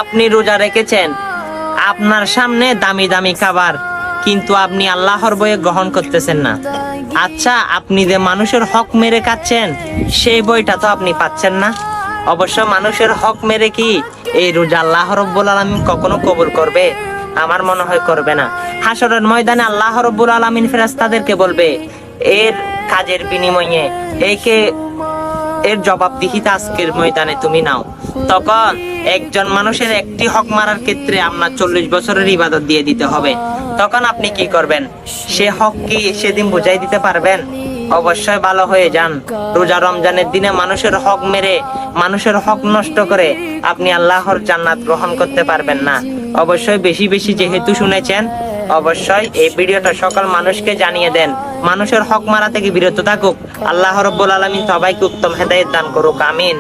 আপনি রোজা রেখেছেন, আপনার সামনে দামি দামি খাবার, কিন্তু আপনি আল্লাহর বয়ে গ্রহণ করতেছেন না। আচ্ছা, আপনি যে মানুষের হক মেরে খাচ্ছেন, সেই বইটা তো আপনি পাচ্ছেন না। অবশ্য মানুষের হক মেরে কি এই রোজা আল্লাহ রাব্বুল আলামিন কখনো কবুল করবে? আমার মনে হয় করবে না। হাসরের ময়দানে আল্লাহ রাব্বুল আলামিন ফেরেশতাদেরকে বলবে, এর কাজের বিনিময়ে এর জবাবদিহিতা আজকের ময়দানে তুমি নাও। তখন একজন মানুষের একটি হক মারার ক্ষেত্রে আপনার 40 বছরের ইবাদত দিয়ে দিতে হবে। তখন আপনি কি করবেন? সে হক কি সেদিন বুঝাই দিতে পারবেন? অবশ্যই ভালো হয়ে যান। রোজা রমজানের দিনে মানুষের হক মেরে, মানুষের হক নষ্ট করে আপনি আল্লাহর জান্নাত গ্রহণ করতে পারবেন না। অবশ্যই বেশি বেশি যেহেতু শুনেছেন, অবশ্যই এই ভিডিওটা সকল মানুষকে জানিয়ে দেন, মানুষের হক মারা থেকে বিরত থাকুক। আল্লাহ রাব্বুল আলামিন সবাইকে উত্তম হেদায়েত দান করুক, আমিন।